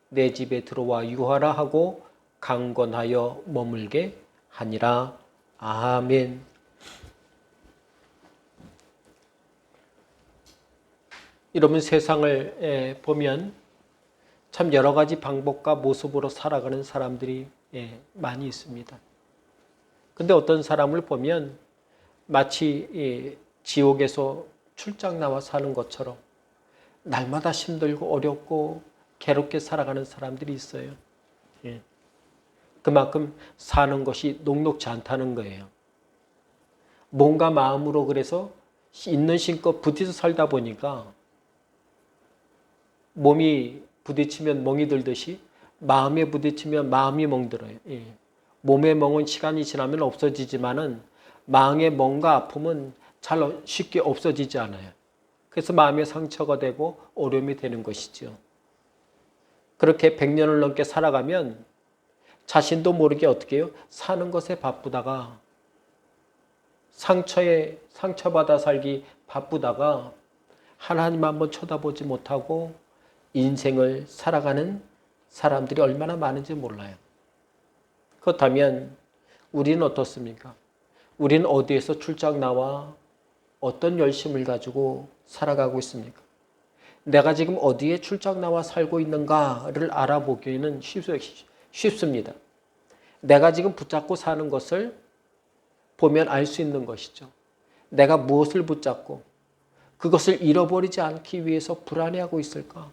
내 집에 들어와 유하라 하고 강권하여 머물게 하니라. 아멘. 여러분, 세상을 보면 참 여러 가지 방법과 모습으로 살아가는 사람들이 많이 있습니다. 근데 어떤 사람을 보면 마치 지옥에서 출장 나와 사는 것처럼 날마다 힘들고 어렵고 괴롭게 살아가는 사람들이 있어요. 그만큼 사는 것이 녹록지 않다는 거예요. 몸과 마음으로 그래서 있는 힘껏 부딪혀 살다 보니까 몸이 부딪히면 멍이 들듯이 마음에 부딪히면 마음이 멍들어요. 몸의 멍은 시간이 지나면 없어지지만은 마음의 멍과 아픔은 잘 쉽게 없어지지 않아요. 그래서 마음의 상처가 되고 어려움이 되는 것이죠. 그렇게 100년을 넘게 살아가면 자신도 모르게 어떻게 해요? 사는 것에 바쁘다가 상처받아 살기 바쁘다가 하나님 한번 쳐다보지 못하고 인생을 살아가는 사람들이 얼마나 많은지 몰라요. 그렇다면 우리는 어떻습니까? 우리는 어디에서 출장 나와 어떤 열심을 가지고 살아가고 있습니까? 내가 지금 어디에 출장 나와 살고 있는가를 알아보기에는 쉽습니다. 내가 지금 붙잡고 사는 것을 보면 알 수 있는 것이죠. 내가 무엇을 붙잡고 그것을 잃어버리지 않기 위해서 불안해하고 있을까?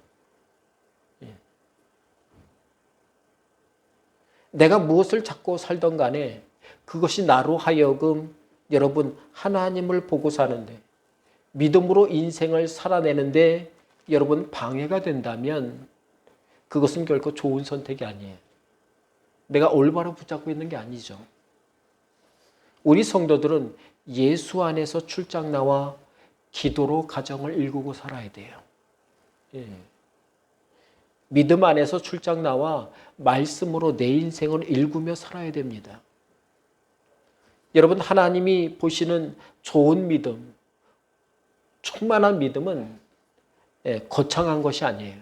내가 무엇을 찾고 살던 간에 그것이 나로 하여금 여러분 하나님을 보고 사는데 믿음으로 인생을 살아내는데 여러분 방해가 된다면 그것은 결코 좋은 선택이 아니에요. 내가 올바로 붙잡고 있는 게 아니죠. 우리 성도들은 예수 안에서 출장 나와 기도로 가정을 일구고 살아야 돼요. 믿음 안에서 출장 나와 말씀으로 내 인생을 일구며 살아야 됩니다. 여러분, 하나님이 보시는 좋은 믿음, 충만한 믿음은 거창한 것이 아니에요.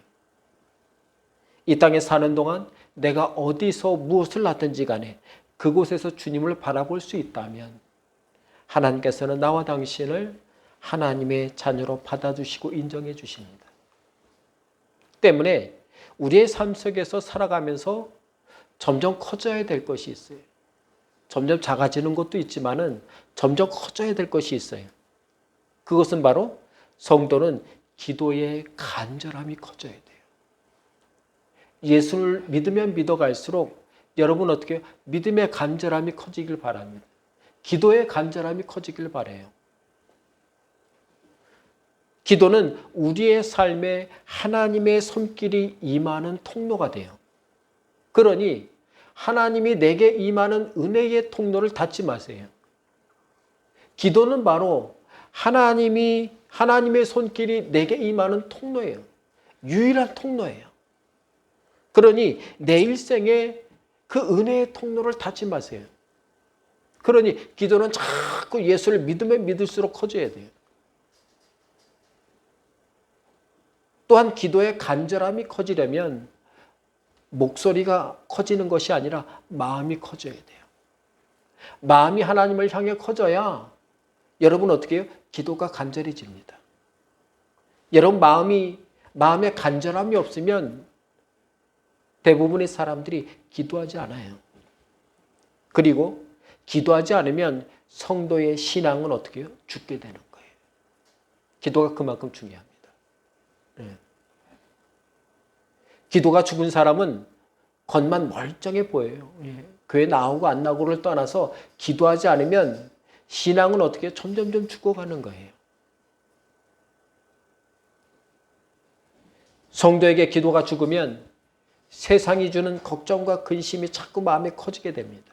이 땅에 사는 동안 내가 어디서 무엇을 하든지 간에 그곳에서 주님을 바라볼 수 있다면 하나님께서는 나와 당신을 하나님의 자녀로 받아주시고 인정해 주십니다. 때문에 우리의 삶 속에서 살아가면서 점점 커져야 될 것이 있어요. 점점 작아지는 것도 있지만은 점점 커져야 될 것이 있어요. 그것은 바로 성도는 기도의 간절함이 커져야 돼요. 예수를 믿으면 믿어갈수록 여러분 어떻게 해요? 믿음의 간절함이 커지길 바랍니다. 기도의 간절함이 커지길 바라요. 기도는 우리의 삶에 하나님의 손길이 임하는 통로가 돼요. 그러니 하나님이 내게 임하는 은혜의 통로를 닫지 마세요. 기도는 바로 하나님의 손길이 내게 임하는 통로예요. 유일한 통로예요. 그러니 내 일생에 그 은혜의 통로를 닫지 마세요. 그러니 기도는 자꾸 예수를 믿으면 믿을수록 커져야 돼요. 또한 기도의 간절함이 커지려면 목소리가 커지는 것이 아니라 마음이 커져야 돼요. 마음이 하나님을 향해 커져야 여러분 어떻게 해요? 기도가 간절해집니다. 여러분 마음에 간절함이 없으면 대부분의 사람들이 기도하지 않아요. 그리고 기도하지 않으면 성도의 신앙은 어떻게 해요? 죽게 되는 거예요. 기도가 그만큼 중요합니다. 기도가 죽은 사람은 겉만 멀쩡해 보여요. 교회 나오고 안 나오고를 떠나서 기도하지 않으면 신앙은 어떻게 점점점 죽어가는 거예요. 성도에게 기도가 죽으면 세상이 주는 걱정과 근심이 자꾸 마음에 커지게 됩니다.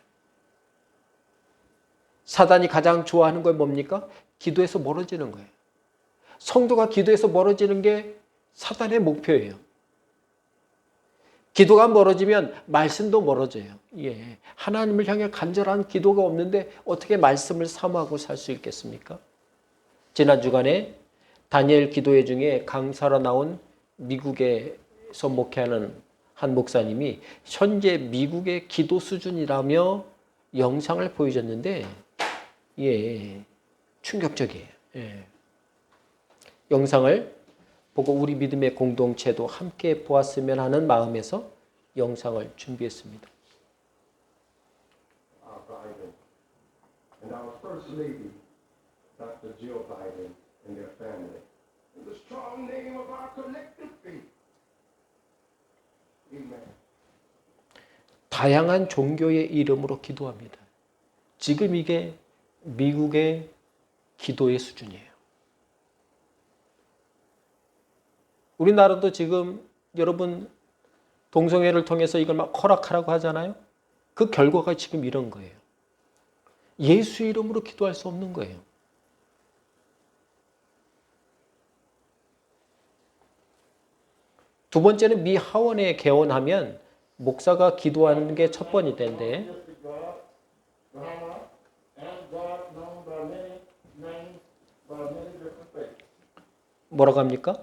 사단이 가장 좋아하는 건 뭡니까? 기도에서 멀어지는 거예요. 성도가 기도에서 멀어지는 게 사단의 목표예요. 기도가 멀어지면 말씀도 멀어져요. 하나님을 향해 간절한 기도가 없는데 어떻게 말씀을 사모하고 살 수 있겠습니까? 지난 주간에 다니엘 기도회 중에 강사로 나온 미국에서 목회하는 한 목사님이 현재 미국의 기도 수준이라며 영상을 보여줬는데 예, 충격적이에요. 예. 영상을 보고 우리 믿음의 공동체도 함께 보았으면 하는 마음에서 영상을 준비했습니다. Biden and our First Lady, Dr. Jill Biden and their family. In the strong name of our collective faith. Amen. 다양한 종교의 이름으로 기도합니다. 지금 이게 미국의 기도의 수준이에요. 우리나라도 지금 여러분 동성애를 통해서 이걸 막 허락하라고 하잖아요. 그 결과가 지금 이런 거예요. 예수 이름으로 기도할 수 없는 거예요. 두 번째는 미 하원에 개원하면 목사가 기도하는 게 첫 번이 된대. 뭐라고 합니까?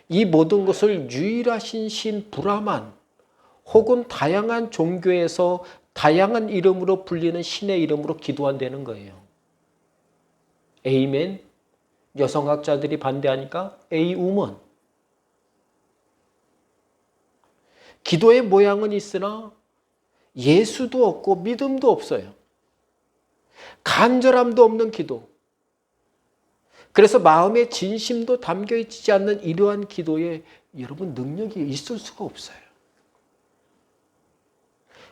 이 모든 것을 유일하신 신 브라만 혹은 다양한 종교에서 다양한 이름으로 불리는 신의 이름으로 기도한다는 거예요. 에이멘. 여성학자들이 반대하니까 에이우먼. 기도의 모양은 있으나 예수도 없고 믿음도 없어요. 간절함도 없는 기도. 그래서 마음의 진심도 담겨있지 않는 이러한 기도에 여러분 능력이 있을 수가 없어요.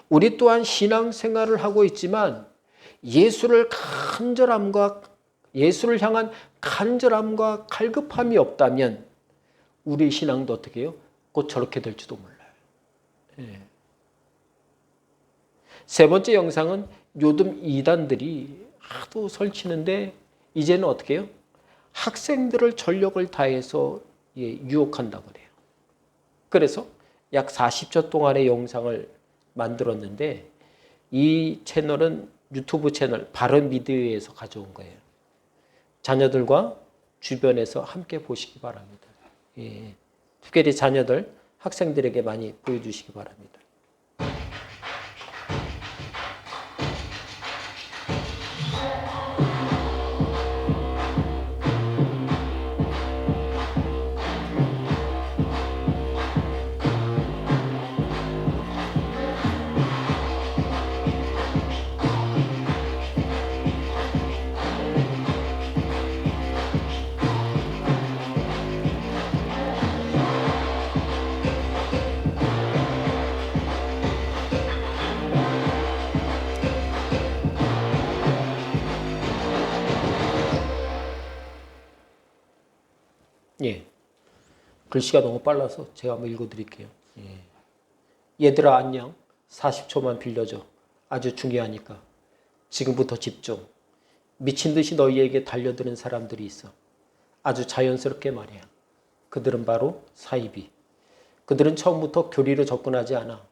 우리 또한 신앙생활을 하고 있지만 예수를 향한 간절함과 갈급함이 없다면 우리 신앙도 어떻게 해요? 곧 저렇게 될지도 몰라요. 예. 세 번째 영상은 요즘 이단들이 하도 설치는데 이제는 어떻게 해요? 학생들을 전력을 다해서 유혹한다고 그래요. 그래서 약 40초 동안의 영상을 만들었는데 이 채널은 유튜브 채널 바른미디어에서 가져온 거예요. 자녀들과 주변에서 함께 보시기 바랍니다. 예. 특별히 자녀들, 학생들에게 많이 보여주시기 바랍니다. 예. 글씨가 너무 빨라서 제가 한번 읽어드릴게요. 예. 얘들아 안녕. 40초만 빌려줘. 아주 중요하니까. 지금부터 집중. 미친 듯이 너희에게 달려드는 사람들이 있어. 아주 자연스럽게 말이야. 그들은 바로 사이비. 그들은 처음부터 교리로 접근하지 않아.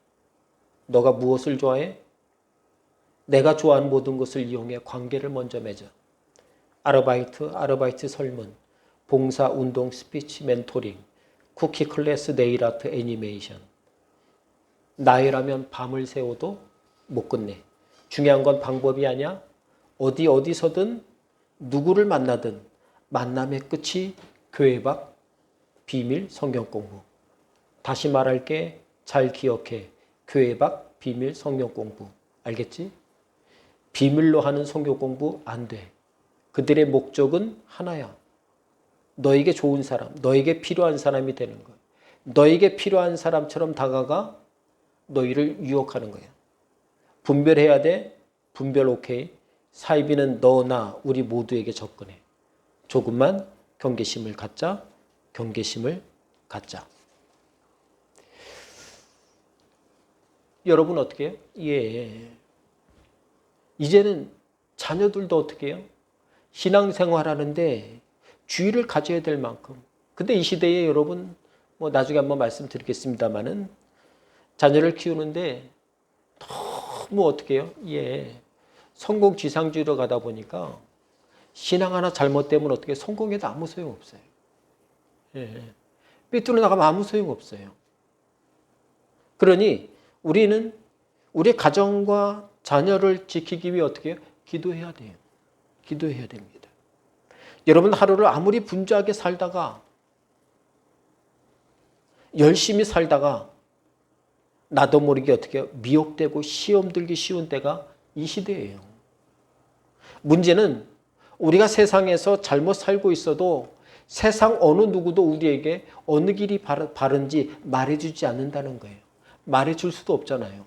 너가 무엇을 좋아해? 내가 좋아하는 모든 것을 이용해 관계를 먼저 맺어. 아르바이트 설문, 봉사, 운동, 스피치, 멘토링, 쿠키 클래스, 네일 아트, 애니메이션. 나이라면 밤을 새워도 못 끝내. 중요한 건 방법이 아니야. 어디서든 누구를 만나든 만남의 끝이 교회 밖 비밀 성경 공부. 다시 말할게. 잘 기억해. 교회 밖 비밀 성경 공부. 알겠지? 비밀로 하는 성경 공부 안 돼. 그들의 목적은 하나야. 너에게 좋은 사람, 너에게 필요한 사람이 되는 거야. 너에게 필요한 사람처럼 다가가 너희를 유혹하는 거야. 분별해야 돼. 분별 오케이. 사이비는 너, 나, 우리 모두에게 접근해. 조금만 경계심을 갖자. 경계심을 갖자. 여러분 어떻게 해요? 예. 이제는 자녀들도 어떻게 해요? 신앙생활 하는데 주의를 가져야 될 만큼. 근데 이 시대에 여러분 뭐 나중에 한번 말씀드리겠습니다만은 자녀를 키우는데 너무 어떻게 해요? 예. 성공 지상주의로 가다 보니까 신앙 하나 잘못되면 어떻게 성공해도 아무 소용 없어요. 예. 삐뚤어 나가면 아무 소용없어요. 그러니 우리는 우리 가정과 자녀를 지키기 위해 어떻게 해요? 기도해야 돼요. 기도해야 됩니다. 여러분 하루를 아무리 분주하게 살다가 열심히 살다가 나도 모르게 어떻게 해요? 미혹되고 시험 들기 쉬운 때가 이 시대예요. 문제는 우리가 세상에서 잘못 살고 있어도 세상 어느 누구도 우리에게 어느 길이 바른지 말해주지 않는다는 거예요. 말해줄 수도 없잖아요.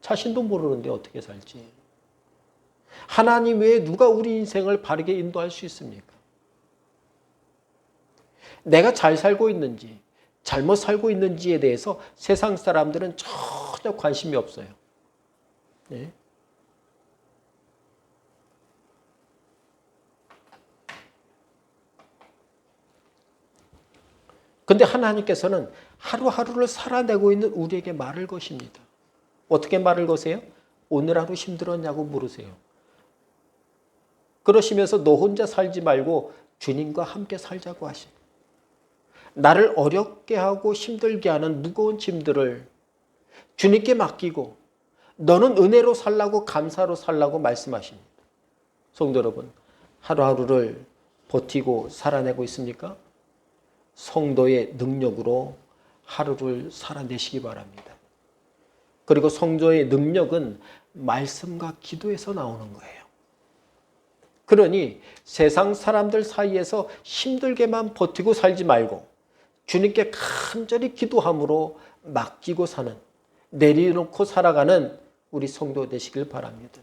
자신도 모르는데 어떻게 살지. 하나님 외에 누가 우리 인생을 바르게 인도할 수 있습니까? 내가 잘 살고 있는지 잘못 살고 있는지에 대해서 세상 사람들은 전혀 관심이 없어요. 네. 근데 하나님께서는 하루하루를 살아내고 있는 우리에게 말을 거십니다. 어떻게 말을 거세요? 오늘 하루 힘들었냐고 물으세요. 그러시면서 너 혼자 살지 말고 주님과 함께 살자고 하십니다. 나를 어렵게 하고 힘들게 하는 무거운 짐들을 주님께 맡기고 너는 은혜로 살라고 감사로 살라고 말씀하십니다. 성도 여러분, 하루하루를 버티고 살아내고 있습니까? 성도의 능력으로 하루를 살아내시기 바랍니다. 그리고 성도의 능력은 말씀과 기도에서 나오는 거예요. 그러니 세상 사람들 사이에서 힘들게만 버티고 살지 말고 주님께 간절히 기도함으로 맡기고 사는, 내려놓고 살아가는 우리 성도 되시길 바랍니다.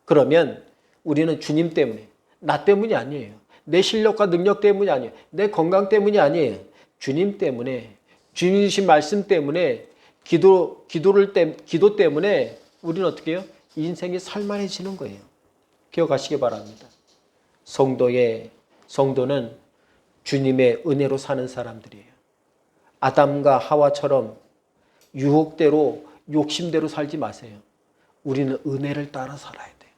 그러면 우리는 주님 때문에, 나 때문이 아니에요. 내 실력과 능력 때문이 아니에요. 내 건강 때문이 아니에요. 주님 때문에, 주님 주신 말씀 때문에, 기도 때문에 우리는 어떻게 해요? 인생이 살만해지는 거예요. 기억하시기 바랍니다. 성도는 주님의 은혜로 사는 사람들이에요. 아담과 하와처럼 유혹대로, 욕심대로 살지 마세요. 우리는 은혜를 따라 살아야 돼요.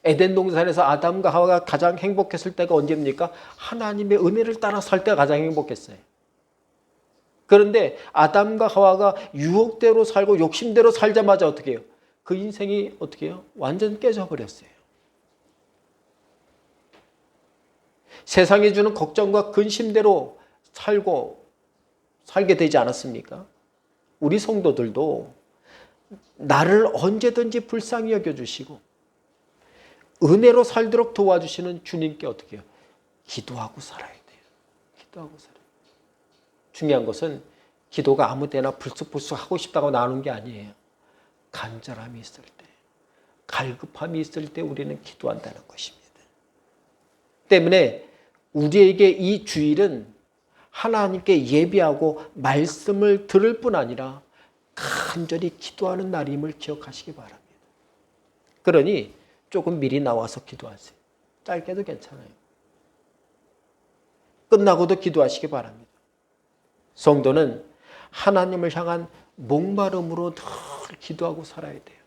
에덴 동산에서 아담과 하와가 가장 행복했을 때가 언제입니까? 하나님의 은혜를 따라 살 때가 가장 행복했어요. 그런데 아담과 하와가 유혹대로 살고 욕심대로 살자마자 어떻게 해요? 그 인생이 어떻게 해요? 완전 깨져버렸어요. 세상이 주는 걱정과 근심대로 살게 되지 않았습니까? 우리 성도들도 나를 언제든지 불쌍히 여겨주시고 은혜로 살도록 도와주시는 주님께 어떻게 해요? 기도하고 살아야 돼요. 기도하고 살아야 돼요. 중요한 것은 기도가 아무 때나 불쑥불쑥 하고 싶다고 나오는 게 아니에요. 간절함이 있을 때, 갈급함이 있을 때 우리는 기도한다는 것입니다. 때문에 우리에게 이 주일은 하나님께 예배하고 말씀을 들을 뿐 아니라 간절히 기도하는 날임을 기억하시기 바랍니다. 그러니 조금 미리 나와서 기도하세요. 짧게도 괜찮아요. 끝나고도 기도하시기 바랍니다. 성도는 하나님을 향한 목마름으로 늘 기도하고 살아야 돼요.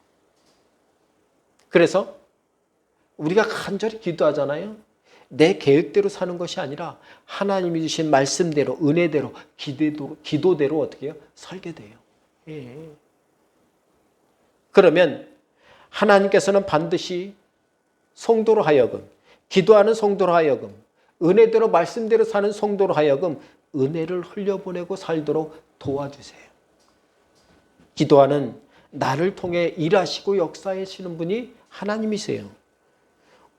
그래서 우리가 간절히 기도하잖아요. 내 계획대로 사는 것이 아니라 하나님이 주신 말씀대로, 은혜대로, 기도대로 어떻게 해요? 살게 돼요. 예. 그러면 하나님께서는 반드시 성도로 하여금, 기도하는 성도로 하여금, 은혜대로 말씀대로 사는 성도로 하여금 은혜를 흘려보내고 살도록 도와주세요. 기도하는 나를 통해 일하시고 역사하시는 분이 하나님이세요.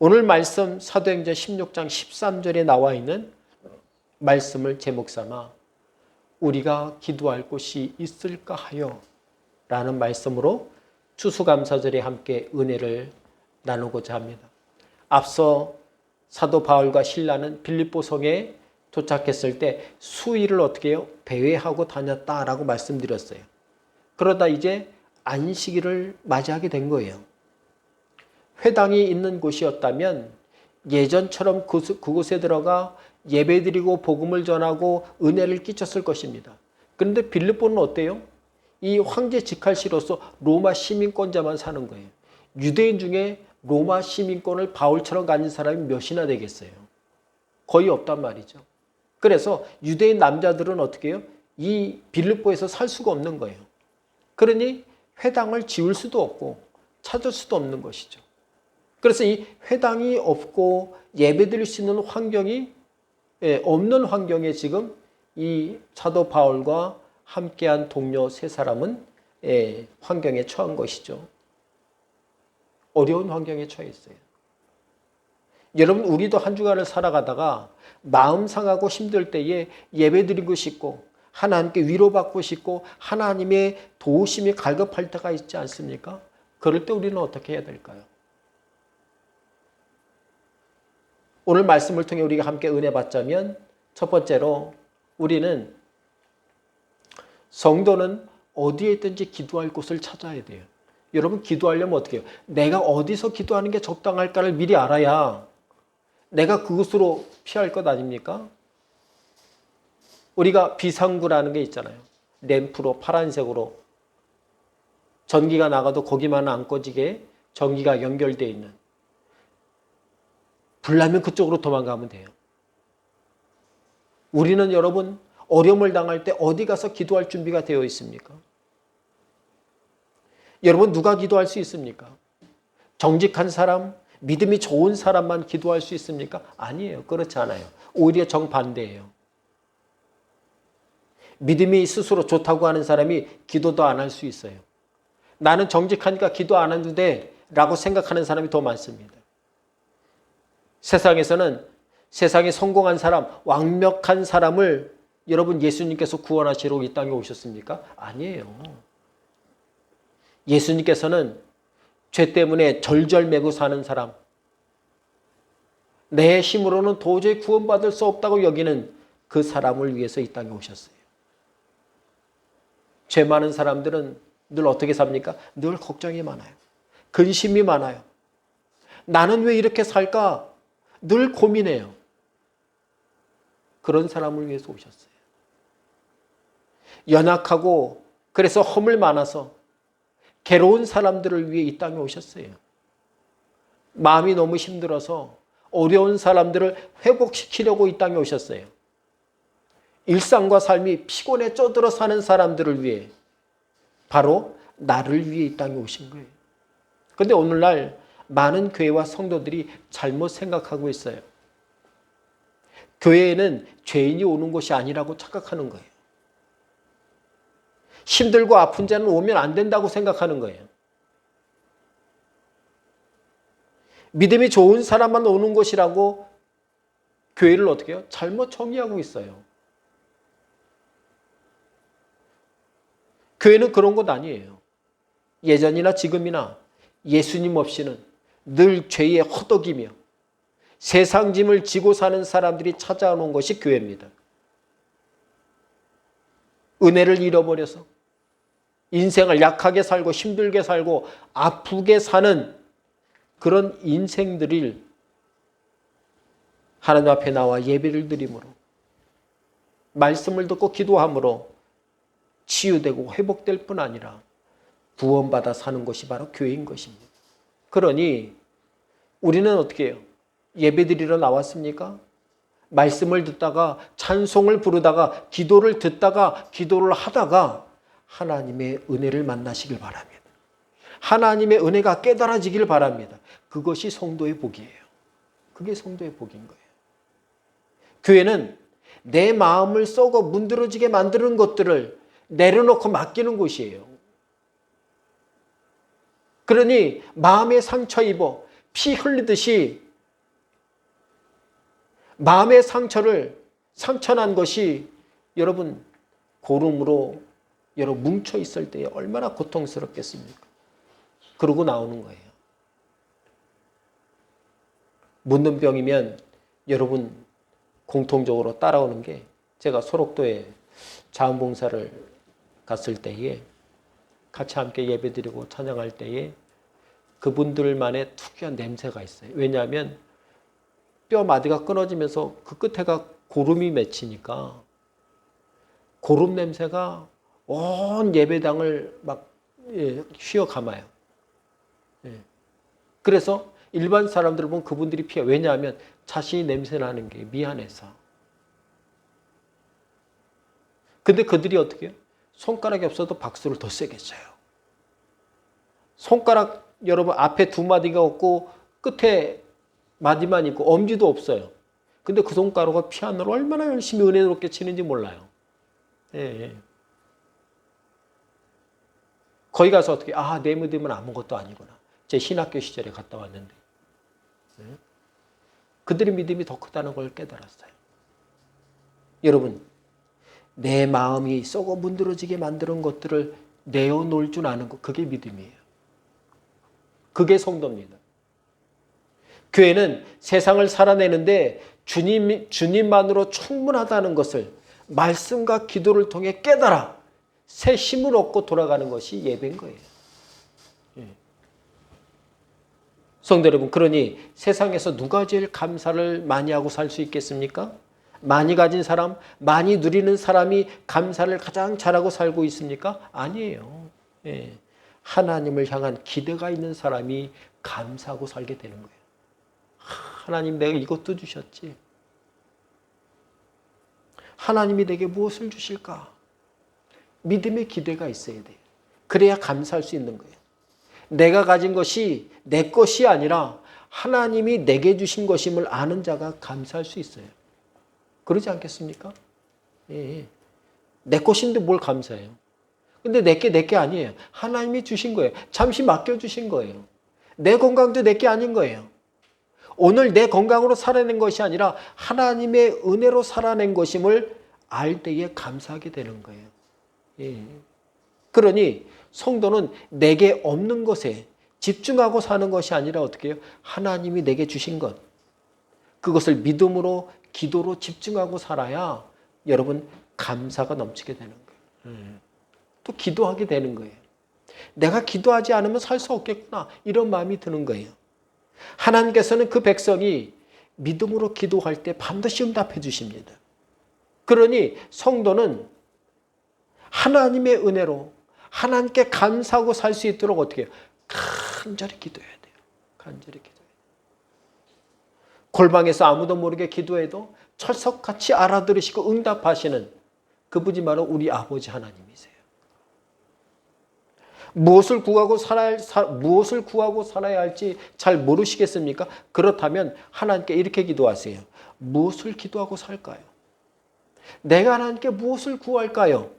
오늘 말씀 사도행전 16장 13절에 나와 있는 말씀을 제목 삼아 우리가 기도할 곳이 있을까 하여 라는 말씀으로 추수감사절에 함께 은혜를 나누고자 합니다. 앞서 사도 바울과 실라는 빌립보 성에 도착했을 때 수일을 어떻게 해요? 배회하고 다녔다라고 말씀드렸어요. 그러다 이제 안식일을 맞이하게 된 거예요. 회당이 있는 곳이었다면 예전처럼 그곳에 들어가 예배드리고 복음을 전하고 은혜를 끼쳤을 것입니다. 그런데 빌립보는 어때요? 이 황제 직할시로서 로마 시민권자만 사는 거예요. 유대인 중에 로마 시민권을 바울처럼 가진 사람이 몇이나 되겠어요? 거의 없단 말이죠. 그래서 유대인 남자들은 어떻게 해요? 이 빌립보에서 살 수가 없는 거예요. 그러니 회당을 지을 수도 없고 찾을 수도 없는 것이죠. 그래서 이 회당이 없고 예배드릴 수 있는 환경이 없는 환경에 지금 이 사도 바울과 함께한 동료 세 사람은 환경에 처한 것이죠. 어려운 환경에 처해 있어요. 여러분, 우리도 한 주간을 살아가다가 마음 상하고 힘들 때에 예배드리고 싶고 하나님께 위로받고 싶고 하나님의 도우심이 갈급할 때가 있지 않습니까? 그럴 때 우리는 어떻게 해야 될까요? 오늘 말씀을 통해 우리가 함께 은혜 받자면 첫 번째로 우리는 성도는 어디에 있든지 기도할 곳을 찾아야 돼요. 여러분, 기도하려면 어떻게 해요? 내가 어디서 기도하는 게 적당할까를 미리 알아야 내가 그곳으로 피할 것 아닙니까? 우리가 비상구라는 게 있잖아요. 램프로 파란색으로 전기가 나가도 거기만 안 꺼지게 전기가 연결되어 있는, 불나면 그쪽으로 도망가면 돼요. 우리는 여러분 어려움을 당할 때 어디 가서 기도할 준비가 되어 있습니까? 여러분, 누가 기도할 수 있습니까? 정직한 사람, 믿음이 좋은 사람만 기도할 수 있습니까? 아니에요. 그렇지 않아요. 오히려 정반대예요. 믿음이 스스로 좋다고 하는 사람이 기도도 안 할 수 있어요. 나는 정직하니까 기도 안 해도 돼 라고 생각하는 사람이 더 많습니다. 세상에서는 세상에 성공한 사람, 완벽한 사람을 여러분 예수님께서 구원하시러 이 땅에 오셨습니까? 아니에요. 예수님께서는 죄 때문에 절절매고 사는 사람, 내 힘으로는 도저히 구원받을 수 없다고 여기는 그 사람을 위해서 이 땅에 오셨어요. 죄 많은 사람들은 늘 어떻게 삽니까? 늘 걱정이 많아요. 근심이 많아요. 나는 왜 이렇게 살까? 늘 고민해요. 그런 사람을 위해서 오셨어요. 연약하고 그래서 허물 많아서 괴로운 사람들을 위해 이 땅에 오셨어요. 마음이 너무 힘들어서 어려운 사람들을 회복시키려고 이 땅에 오셨어요. 일상과 삶이 피곤에 쪄들어 사는 사람들을 위해, 바로 나를 위해 이 땅에 오신 거예요. 그런데 오늘날 많은 교회와 성도들이 잘못 생각하고 있어요. 교회에는 죄인이 오는 곳이 아니라고 착각하는 거예요. 힘들고 아픈 자는 오면 안 된다고 생각하는 거예요. 믿음이 좋은 사람만 오는 곳이라고 교회를 어떻게 해요? 잘못 정의하고 있어요. 교회는 그런 곳 아니에요. 예전이나 지금이나 예수님 없이는 늘 죄에 허덕이며 세상 짐을 지고 사는 사람들이 찾아오는 것이 교회입니다. 은혜를 잃어버려서 인생을 약하게 살고 힘들게 살고 아프게 사는 그런 인생들을 하나님 앞에 나와 예배를 드림으로, 말씀을 듣고 기도함으로 치유되고 회복될 뿐 아니라 구원받아 사는 것이 바로 교회인 것입니다. 그러니 우리는 어떻게 해요? 예배드리러 나왔습니까? 말씀을 듣다가 찬송을 부르다가 기도를 듣다가 기도를 하다가 하나님의 은혜를 만나시길 바랍니다. 하나님의 은혜가 깨달아지길 바랍니다. 그것이 성도의 복이에요. 그게 성도의 복인 거예요. 교회는 내 마음을 썩어 문드러지게 만드는 것들을 내려놓고 맡기는 곳이에요. 그러니 마음에 상처 입어 피 흘리듯이 마음의 상처난 것이 여러분 고름으로 여러분 뭉쳐 있을 때 얼마나 고통스럽겠습니까? 그러고 나오는 거예요. 묻는 병이면 여러분 공통적으로 따라오는 게, 제가 소록도에 자원봉사를 갔을 때에 같이 함께 예배드리고 찬양할 때에 그분들만의 특유한 냄새가 있어요. 왜냐하면 뼈 마디가 끊어지면서 그 끝에가 고름이 맺히니까 고름 냄새가 온 예배당을 막 휘어감아요. 그래서 일반 사람들을 보면 그분들이 피해요. 왜냐하면 자신이 냄새 나는 게 미안해서. 근데 그들이 어떻게 해요? 손가락이 없어도 박수를 더 세게 쳐요. 손가락 여러분 앞에 두 마디가 없고 끝에 마디만 있고 엄지도 없어요. 근데 그 손가락으로 피아노를 얼마나 열심히 은혜롭게 치는지 몰라요. 예. 거기 가서 어떻게 내 믿음은 아무것도 아니구나. 제 신학교 시절에 갔다 왔는데 그들의 믿음이 더 크다는 걸 깨달았어요. 여러분 내 마음이 썩어 문드러지게 만드는 것들을 내어놓을 줄 아는 것, 그게 믿음이에요. 그게 성도입니다. 교회는 세상을 살아내는데 주님만으로 충분하다는 것을 말씀과 기도를 통해 깨달아 새 힘을 얻고 돌아가는 것이 예배인 거예요. 성도 여러분, 그러니 세상에서 누가 제일 감사를 많이 하고 살 수 있겠습니까? 많이 가진 사람, 많이 누리는 사람이 감사를 가장 잘하고 살고 있습니까? 아니에요. 예. 하나님을 향한 기대가 있는 사람이 감사하고 살게 되는 거예요. 하나님, 내가 이것도 주셨지. 하나님이 내게 무엇을 주실까? 믿음의 기대가 있어야 돼요. 그래야 감사할 수 있는 거예요. 내가 가진 것이 내 것이 아니라 하나님이 내게 주신 것임을 아는 자가 감사할 수 있어요. 그러지 않겠습니까? 예. 내 것인데 뭘 감사해요? 근데 내게 아니에요. 하나님이 주신 거예요. 잠시 맡겨주신 거예요. 내 건강도 내게 아닌 거예요. 오늘 내 건강으로 살아낸 것이 아니라 하나님의 은혜로 살아낸 것임을 알 때에 감사하게 되는 거예요. 예. 그러니 성도는 내게 없는 것에 집중하고 사는 것이 아니라 어떻게 해요? 하나님이 내게 주신 것, 그것을 믿음으로 기도로 집중하고 살아야 여러분 감사가 넘치게 되는 거예요. 또 기도하게 되는 거예요. 내가 기도하지 않으면 살 수 없겠구나, 이런 마음이 드는 거예요. 하나님께서는 그 백성이 믿음으로 기도할 때 반드시 응답해 주십니다. 그러니 성도는 하나님의 은혜로 하나님께 감사하고 살 수 있도록 어떻게 해요? 간절히 기도해야 돼요. 간절히 기도해야 돼요. 골방에서 아무도 모르게 기도해도 철석같이 알아들으시고 응답하시는 그분이 바로 우리 아버지 하나님이세요. 무엇을 구하고 살아야 할지 잘 모르시겠습니까? 그렇다면 하나님께 이렇게 기도하세요. 무엇을 기도하고 살까요? 내가 하나님께 무엇을 구할까요?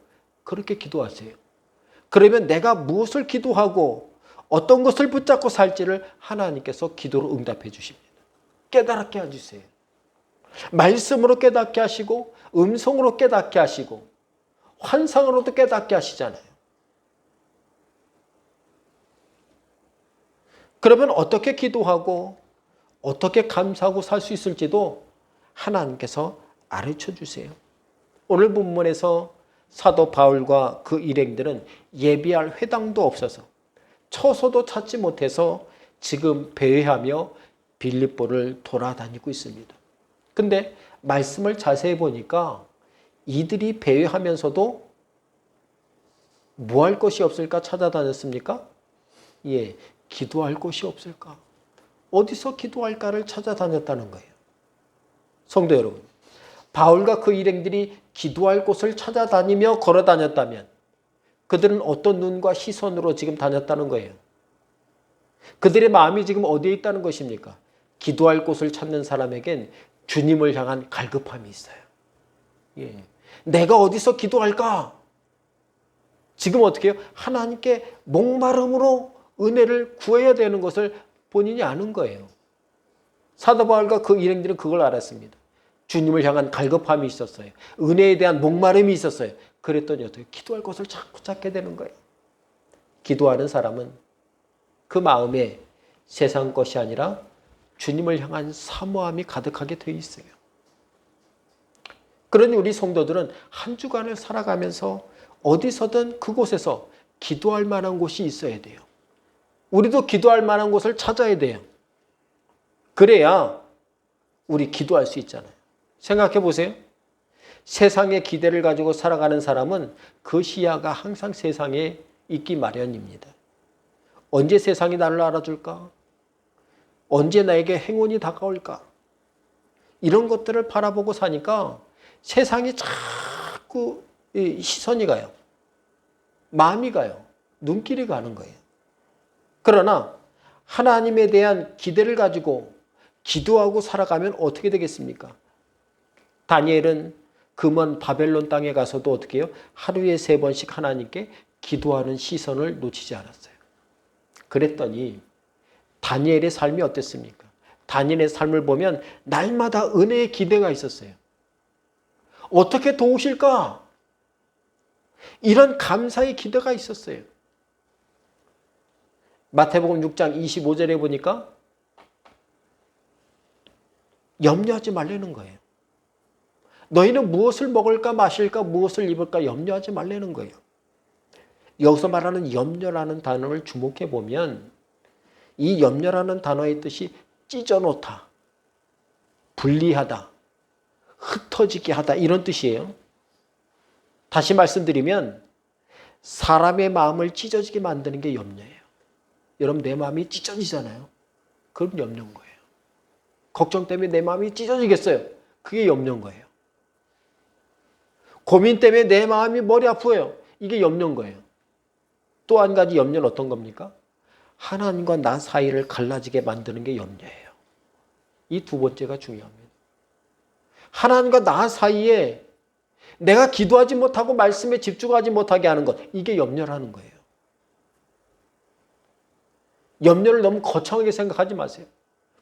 그렇게 기도하세요. 그러면 내가 무엇을 기도하고 어떤 것을 붙잡고 살지를 하나님께서 기도로 응답해 주십니다. 깨닫게 해주세요. 말씀으로 깨닫게 하시고 음성으로 깨닫게 하시고 환상으로도 깨닫게 하시잖아요. 그러면 어떻게 기도하고 어떻게 감사하고 살 수 있을지도 하나님께서 가르쳐 주세요. 오늘 본문에서 사도 바울과 그 일행들은 예비할 회당도 없어서 처소도 찾지 못해서 지금 배회하며 빌립보를 돌아다니고 있습니다. 근데 말씀을 자세히 보니까 이들이 배회하면서도 뭐 할 것이 없을까 찾아다녔습니까? 예, 기도할 곳이 없을까? 어디서 기도할까를 찾아다녔다는 거예요. 성도 여러분, 바울과 그 일행들이 기도할 곳을 찾아다니며 걸어다녔다면 그들은 어떤 눈과 시선으로 지금 다녔다는 거예요? 그들의 마음이 지금 어디에 있다는 것입니까? 기도할 곳을 찾는 사람에겐 주님을 향한 갈급함이 있어요. 예. 내가 어디서 기도할까? 지금 어떻게 해요? 하나님께 목마름으로 은혜를 구해야 되는 것을 본인이 아는 거예요. 사도 바울과 그 일행들은 그걸 알았습니다. 주님을 향한 갈급함이 있었어요. 은혜에 대한 목마름이 있었어요. 그랬더니 어떻게 기도할 것을 자꾸 찾게 되는 거예요. 기도하는 사람은 그 마음에 세상 것이 아니라 주님을 향한 사모함이 가득하게 되어 있어요. 그러니 우리 성도들은 한 주간을 살아가면서 어디서든 그곳에서 기도할 만한 곳이 있어야 돼요. 우리도 기도할 만한 곳을 찾아야 돼요. 그래야 우리 기도할 수 있잖아요. 생각해 보세요. 세상의 기대를 가지고 살아가는 사람은 그 시야가 항상 세상에 있기 마련입니다. 언제 세상이 나를 알아줄까? 언제 나에게 행운이 다가올까? 이런 것들을 바라보고 사니까 세상이 자꾸 이 시선이 가요. 마음이 가요. 눈길이 가는 거예요. 그러나 하나님에 대한 기대를 가지고 기도하고 살아가면 어떻게 되겠습니까? 다니엘은 그 먼 바벨론 땅에 가서도 어떻게 해요? 하루에 3번씩 하나님께 기도하는 시선을 놓치지 않았어요. 그랬더니 다니엘의 삶이 어땠습니까? 다니엘의 삶을 보면 날마다 은혜의 기대가 있었어요. 어떻게 도우실까? 이런 감사의 기대가 있었어요. 마태복음 6장 25절에 보니까 염려하지 말라는 거예요. 너희는 무엇을 먹을까 마실까 무엇을 입을까 염려하지 말라는 거예요. 여기서 말하는 염려라는 단어를 주목해 보면 이 염려라는 단어의 뜻이 찢어놓다, 분리하다, 흩어지게 하다 이런 뜻이에요. 다시 말씀드리면 사람의 마음을 찢어지게 만드는 게 염려예요. 여러분 내 마음이 찢어지잖아요. 그럼 염려인 거예요. 걱정 때문에 내 마음이 찢어지겠어요. 그게 염려인 거예요. 고민 때문에 내 마음이 머리 아프어요. 이게 염려인 거예요. 또 한 가지 염려는 어떤 겁니까? 하나님과 나 사이를 갈라지게 만드는 게 염려예요. 이 두 번째가 중요합니다. 하나님과 나 사이에 내가 기도하지 못하고 말씀에 집중하지 못하게 하는 것, 이게 염려라는 거예요. 염려를 너무 거창하게 생각하지 마세요.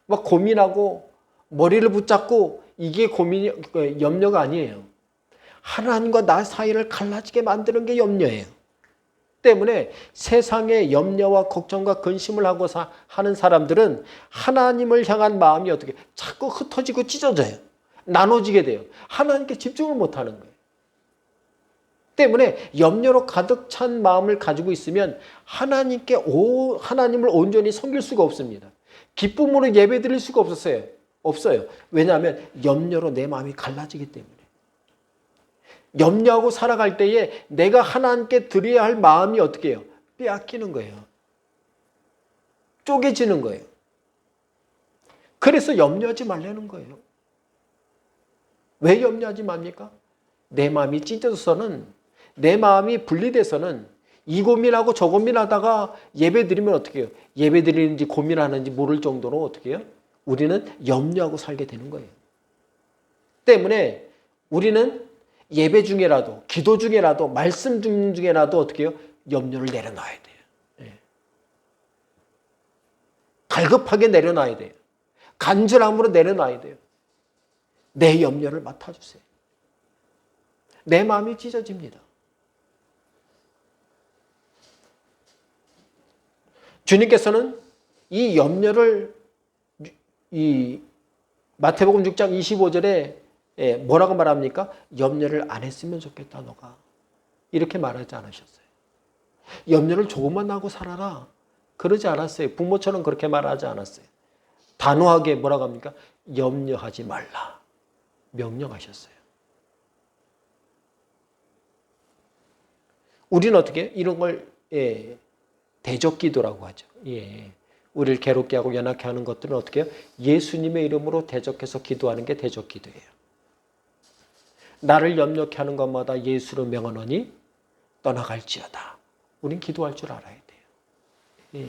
막 고민하고 머리를 붙잡고 이게 염려가 아니에요. 하나님과 나 사이를 갈라지게 만드는 게 염려예요. 때문에 세상에 염려와 걱정과 근심을 하고 하는 사람들은 하나님을 향한 마음이 어떻게 자꾸 흩어지고 찢어져요. 나눠지게 돼요. 하나님께 집중을 못하는 거예요. 때문에 염려로 가득 찬 마음을 가지고 있으면 하나님을 온전히 섬길 수가 없습니다. 기쁨으로 예배드릴 수가 없어요. 왜냐하면 염려로 내 마음이 갈라지기 때문에. 염려하고 살아갈 때에 내가 하나님께 드려야 할 마음이 어떻게 해요? 빼앗기는 거예요. 쪼개지는 거예요. 그래서 염려하지 말라는 거예요. 왜 염려하지 맙니까? 내 마음이 찢어져서는, 내 마음이 분리돼서는 이 고민하고 저 고민하다가 예배 드리면 어떻게 해요? 예배 드리는지 고민하는지 모를 정도로 어떻게 해요? 우리는 염려하고 살게 되는 거예요. 때문에 우리는 예배 중에라도, 기도 중에라도, 말씀 중에라도 어떻게 해요? 염려를 내려놔야 돼요. 예. 갈급하게 내려놔야 돼요. 간절함으로 내려놔야 돼요. 내 염려를 맡아주세요. 내 마음이 찢어집니다. 주님께서는 이 염려를 이 마태복음 6장 25절에 뭐라고 말합니까? 염려를 안 했으면 좋겠다 너가. 이렇게 말하지 않으셨어요. 염려를 조금만 하고 살아라. 그러지 않았어요. 부모처럼 그렇게 말하지 않았어요. 단호하게 뭐라고 합니까? 염려하지 말라. 명령하셨어요. 우리는 어떻게 해요? 이런 걸 대적기도라고 하죠. 우리를 괴롭게 하고 연약해 하는 것들은 어떻게 해요? 예수님의 이름으로 대적해서 기도하는 게 대적기도예요. 나를 염려케 하는 것마다 예수로 명하노니 떠나갈지어다. 우린 기도할 줄 알아야 돼요.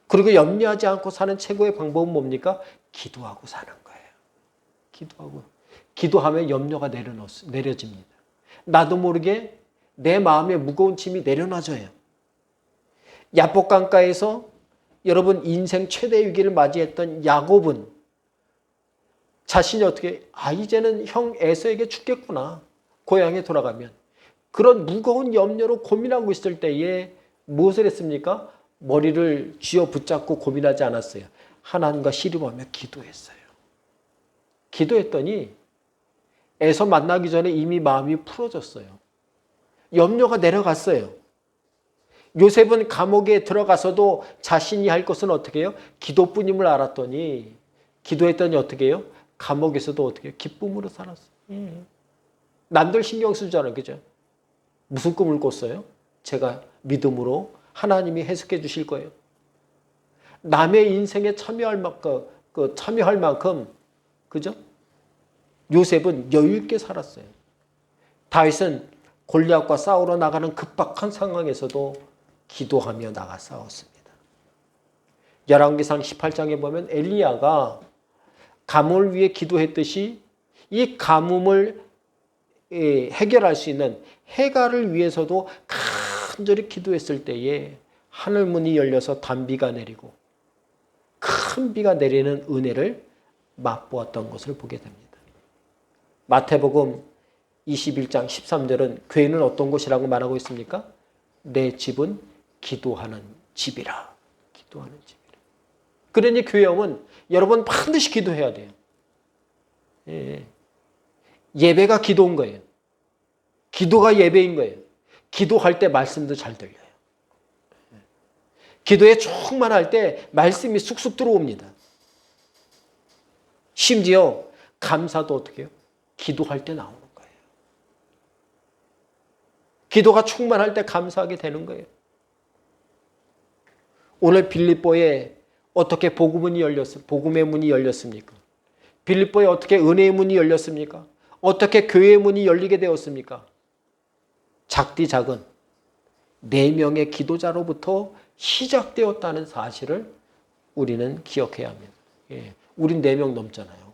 그리고 염려하지 않고 사는 최고의 방법은 뭡니까? 기도하고 사는 거예요. 기도하면 염려가 내려집니다. 나도 모르게 내 마음에 무거운 짐이 내려놔져요. 야복강가에서 여러분 인생 최대 위기를 맞이했던 야곱은 자신이 어떻게 이제는 형 에서에게 죽겠구나. 고향에 돌아가면. 그런 무거운 염려로 고민하고 있을 때에 무엇을 했습니까? 머리를 쥐어 붙잡고 고민하지 않았어요. 하나님과 씨름하며 기도했어요. 기도했더니 에서 만나기 전에 이미 마음이 풀어졌어요. 염려가 내려갔어요. 요셉은 감옥에 들어가서도 자신이 할 것은 어떻게 해요? 기도뿐임을 알았더니 기도했더니 어떻게 해요? 감옥에서도 어떻게 해요? 기쁨으로 살았어요. 남들 신경 쓰잖아요. 그죠? 무슨 꿈을 꿨어요? 제가 믿음으로 하나님이 해석해 주실 거예요. 남의 인생에 참여할 만큼 그죠? 요셉은 여유 있게 살았어요. 다윗은 골리앗과 싸우러 나가는 급박한 상황에서도 기도하며 나가 싸웠습니다. 열왕기상 18장에 보면 엘리야가 가뭄을 위해 기도했듯이 이 가뭄을 해결할 수 있는 해갈을 위해서도 간절히 기도했을 때에 하늘 문이 열려서 단비가 내리고 큰 비가 내리는 은혜를 맛보았던 것을 보게 됩니다. 마태복음 21장 13절은 교회는 어떤 곳이라고 말하고 있습니까? 내 집은 기도하는 집이라. 기도하는 집이라. 그러니 교회형은 여러분 반드시 기도해야 돼요. 예배가 기도인 거예요. 기도가 예배인 거예요. 기도할 때 말씀도 잘 들려요. 기도에 충만할 때 말씀이 쑥쑥 들어옵니다. 심지어 감사도 어떻게 해요? 기도할 때 나오는 거예요. 기도가 충만할 때 감사하게 되는 거예요. 오늘 빌립보에 어떻게 복음의 문이 열렸습니까? 빌립보에 어떻게 은혜의 문이 열렸습니까? 어떻게 교회의 문이 열리게 되었습니까? 작디 작은 4명의 기도자로부터 시작되었다는 사실을 우리는 기억해야 합니다. 우린 4명 넘잖아요.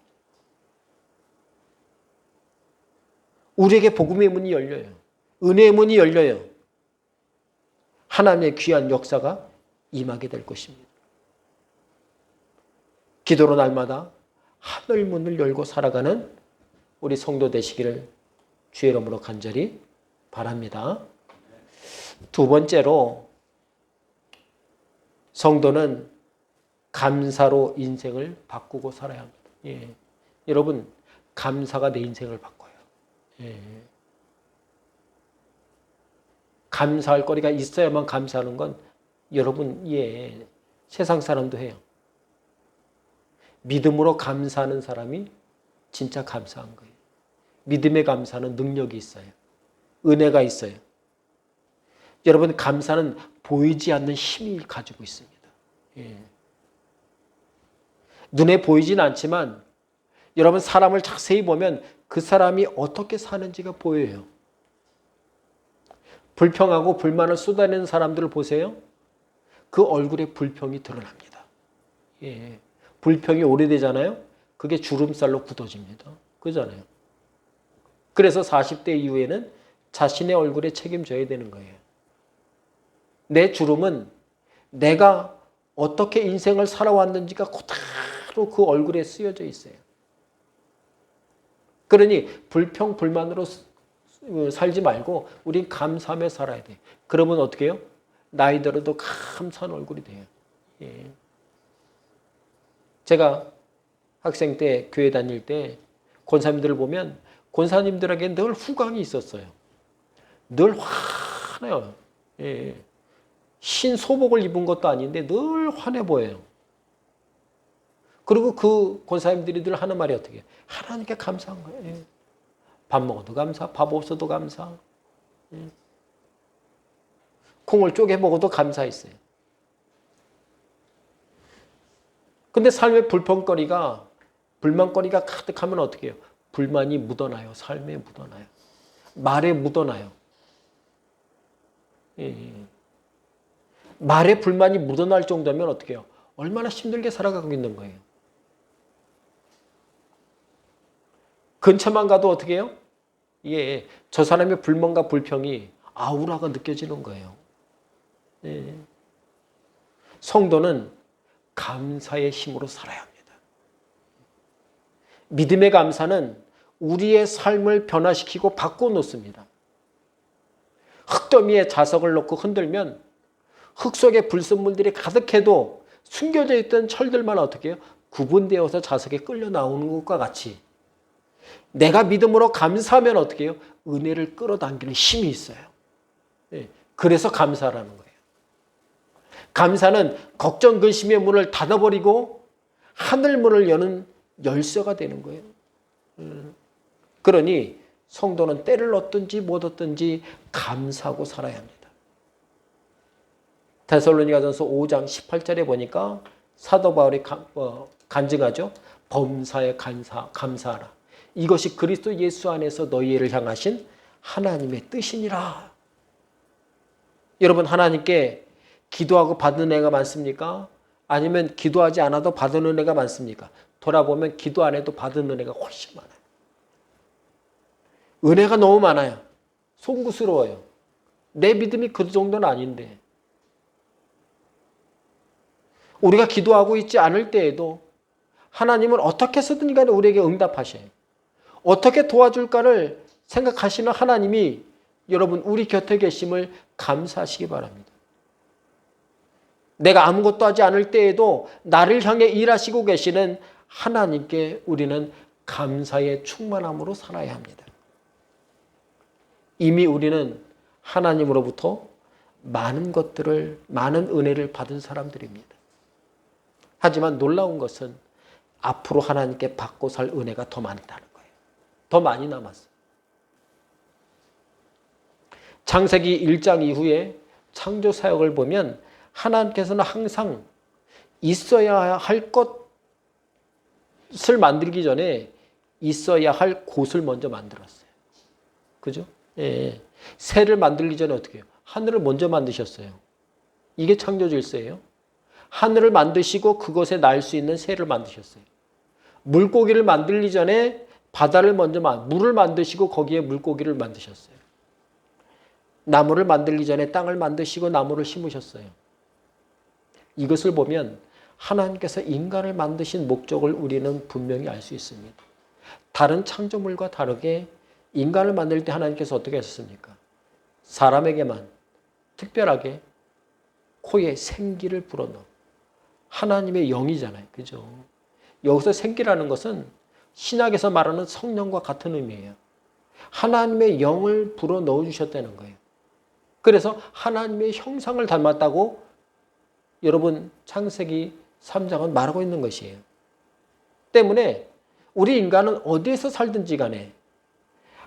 우리에게 복음의 문이 열려요. 은혜의 문이 열려요. 하나님의 귀한 역사가 임하게 될 것입니다. 기도로 날마다 하늘 문을 열고 살아가는 우리 성도 되시기를 주의 이름으로 간절히 바랍니다. 두 번째로 성도는 감사로 인생을 바꾸고 살아야 합니다. 여러분, 감사가 내 인생을 바꿔요. 감사할 거리가 있어야만 감사하는 건 여러분, 세상 사람도 해요. 믿음으로 감사하는 사람이 진짜 감사한 거예요. 믿음의 감사는 능력이 있어요. 은혜가 있어요. 여러분, 감사는 보이지 않는 힘이 가지고 있습니다. 눈에 보이진 않지만 여러분, 사람을 자세히 보면 그 사람이 어떻게 사는지가 보여요. 불평하고 불만을 쏟아내는 사람들을 보세요. 그 얼굴에 불평이 드러납니다. 불평이 오래되잖아요. 그게 주름살로 굳어집니다. 그잖아요. 그래서 40대 이후에는 자신의 얼굴에 책임져야 되는 거예요. 내 주름은 내가 어떻게 인생을 살아왔는지가 그대로 그 얼굴에 쓰여져 있어요. 그러니 불평, 불만으로 살지 말고 우린 감사하며 살아야 돼요. 그러면 어떻게 해요? 나이 들어도 감사한 얼굴이 돼요. 제가 학생 때 교회 다닐 때 권사님들을 보면 권사님들에게 늘 후광이 있었어요. 늘 환해요. 흰 소복을 입은 것도 아닌데 늘 환해 보여요. 그리고 그 권사님들이 늘 하는 말이 어떻게 해요? 하나님께 감사한 거예요. 밥 먹어도 감사, 밥 없어도 감사. 콩을 쪼개 먹어도 감사했어요. 근데 삶의 불평거리가, 불만거리가 가득하면 어떻게 해요? 불만이 묻어나요. 삶에 묻어나요. 말에 묻어나요. 말에 불만이 묻어날 정도면 어떻게 해요? 얼마나 힘들게 살아가고 있는 거예요. 근처만 가도 어떻게 해요? 저 사람의 불만과 불평이 아우라가 느껴지는 거예요. 성도는 감사의 힘으로 살아야 합니다. 믿음의 감사는 우리의 삶을 변화시키고 바꿔놓습니다. 흙더미에 자석을 놓고 흔들면 흙 속에 불순물들이 가득해도 숨겨져 있던 철들만 어떻게 해요? 구분되어서 자석에 끌려 나오는 것과 같이 내가 믿음으로 감사하면 어떻게 해요? 은혜를 끌어당기는 힘이 있어요. 그래서 감사라는 거예요. 감사는 걱정, 근심의 문을 닫아버리고 하늘 문을 여는 열쇠가 되는 거예요. 그러니 성도는 때를 얻든지 못 얻든지 감사하고 살아야 합니다. 데살로니가전서 5장 18절에 보니까 사도 바울이 간증하죠. 범사에 감사하라. 이것이 그리스도 예수 안에서 너희를 향하신 하나님의 뜻이니라. 여러분, 하나님께 기도하고 받은 은혜가 많습니까? 아니면 기도하지 않아도 받은 은혜가 많습니까? 돌아보면 기도 안 해도 받은 은혜가 훨씬 많아요. 은혜가 너무 많아요. 송구스러워요. 내 믿음이 그 정도는 아닌데. 우리가 기도하고 있지 않을 때에도 하나님은 어떻게 해서든 간에 우리에게 응답하셔요. 어떻게 도와줄까를 생각하시는 하나님이 여러분 우리 곁에 계심을 감사하시기 바랍니다. 내가 아무것도 하지 않을 때에도 나를 향해 일하시고 계시는 하나님께 우리는 감사의 충만함으로 살아야 합니다. 이미 우리는 하나님으로부터 많은 것들을, 많은 은혜를 받은 사람들입니다. 하지만 놀라운 것은 앞으로 하나님께 받고 살 은혜가 더 많다는 거예요. 더 많이 남았어요. 창세기 1장 이후에 창조 사역을 보면 하나님께서는 항상 있어야 할 것을 만들기 전에 있어야 할 곳을 먼저 만들었어요. 그죠? 예. 새를 만들기 전에 어떻게 해요? 하늘을 먼저 만드셨어요. 이게 창조 질서예요. 하늘을 만드시고 그것에 날 수 있는 새를 만드셨어요. 물고기를 만들기 전에 바다를 먼저 물을 만드시고 거기에 물고기를 만드셨어요. 나무를 만들기 전에 땅을 만드시고 나무를 심으셨어요. 이것을 보면 하나님께서 인간을 만드신 목적을 우리는 분명히 알 수 있습니다. 다른 창조물과 다르게 인간을 만들 때 하나님께서 어떻게 하셨습니까? 사람에게만 특별하게 코에 생기를 불어넣어. 하나님의 영이잖아요. 그죠? 여기서 생기라는 것은 신약에서 말하는 성령과 같은 의미예요. 하나님의 영을 불어넣어 주셨다는 거예요. 그래서 하나님의 형상을 닮았다고 여러분 창세기 3장은 말하고 있는 것이에요. 때문에 우리 인간은 어디에서 살든지 간에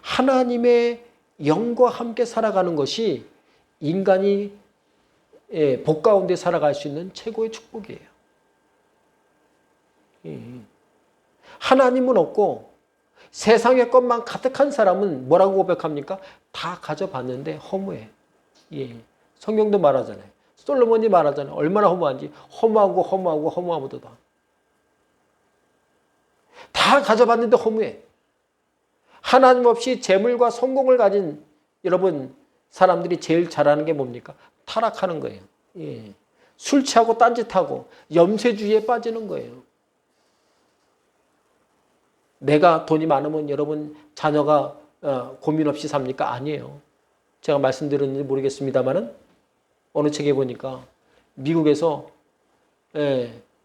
하나님의 영과 함께 살아가는 것이 인간이 복 가운데 살아갈 수 있는 최고의 축복이에요. 하나님은 없고 세상의 것만 가득한 사람은 뭐라고 고백합니까? 다 가져봤는데 허무해. 예. 성경도 말하잖아요. 솔로몬이 말하잖아요. 얼마나 허무한지. 허무하고도다. 다 가져봤는데 허무해. 하나님 없이 재물과 성공을 가진 여러분 사람들이 제일 잘하는 게 뭡니까? 타락하는 거예요. 예. 술 취하고 딴짓하고 염세주의에 빠지는 거예요. 내가 돈이 많으면 여러분 자녀가 고민 없이 삽니까? 아니에요. 제가 말씀드렸는지 모르겠습니다만은 어느 책에 보니까 미국에서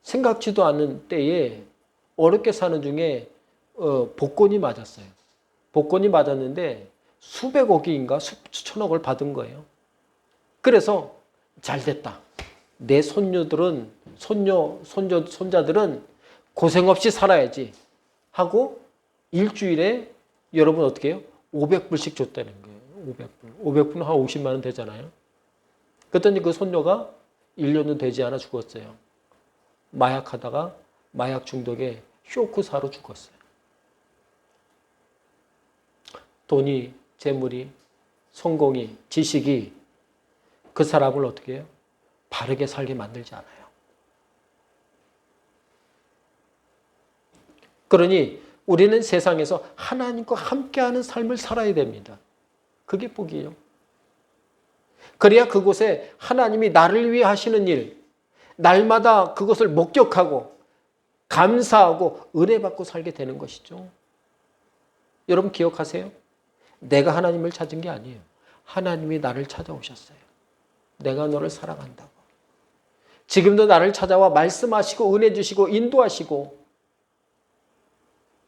생각지도 않는 때에 어렵게 사는 중에 복권이 맞았어요. 복권이 맞았는데 수백억인가 수천억을 받은 거예요. 그래서 잘 됐다. 내 손녀들은 손자들은 고생 없이 살아야지 하고 일주일에 여러분 어떻게 해요? 500불씩 줬다는 거예요. 500불 한 50만 원 되잖아요. 그랬더니 그 손녀가 1년도 되지 않아 죽었어요. 마약하다가 마약 중독에 쇼크사로 죽었어요. 돈이, 재물이, 성공이, 지식이 그 사람을 어떻게 해요? 바르게 살게 만들지 않아요. 그러니 우리는 세상에서 하나님과 함께하는 삶을 살아야 됩니다. 그게 복이에요. 그래야 그곳에 하나님이 나를 위해 하시는 일, 날마다 그것을 목격하고 감사하고 은혜 받고 살게 되는 것이죠. 여러분 기억하세요? 내가 하나님을 찾은 게 아니에요. 하나님이 나를 찾아오셨어요. 내가 너를 사랑한다고. 지금도 나를 찾아와 말씀하시고 은혜 주시고 인도하시고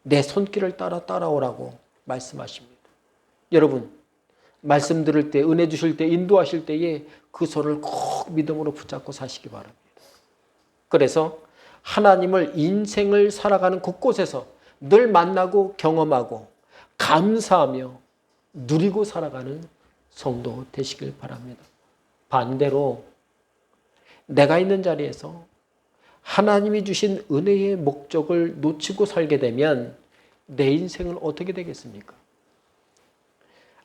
내 손길을 따라오라고 말씀하십니다. 여러분 말씀 들을 때 은혜 주실 때 인도하실 때에 그 손을 꼭 믿음으로 붙잡고 사시기 바랍니다. 그래서 하나님을 인생을 살아가는 곳곳에서 늘 만나고 경험하고 감사하며 누리고 살아가는 성도 되시길 바랍니다. 반대로 내가 있는 자리에서 하나님이 주신 은혜의 목적을 놓치고 살게 되면 내 인생은 어떻게 되겠습니까?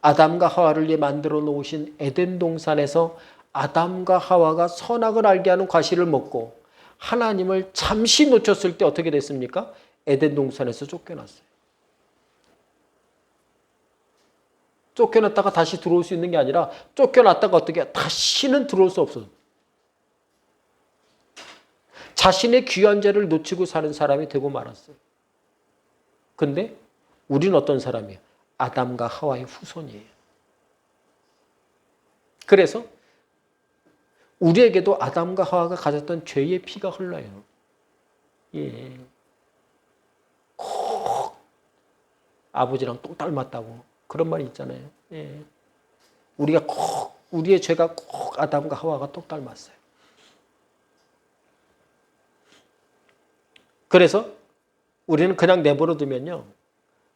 아담과 하와를 위해 만들어 놓으신 에덴 동산에서 아담과 하와가 선악을 알게 하는 과실을 먹고 하나님을 잠시 놓쳤을 때 어떻게 됐습니까? 에덴 동산에서 쫓겨났어요. 쫓겨났다가 다시 들어올 수 있는 게 아니라 쫓겨났다가 어떻게 다시는 들어올 수 없어요. 자신의 귀한 죄를 놓치고 사는 사람이 되고 말았어요. 근데 우리는 어떤 사람이에요? 아담과 하와의 후손이에요. 그래서 우리에게도 아담과 하와가 가졌던 죄의 피가 흘러요. 예. 꼭 아버지랑 또 닮았다고 그런 말이 있잖아요. 예. 우리의 죄가 꼭 아담과 하와가 또 닮았어요. 그래서 우리는 그냥 내버려 두면요.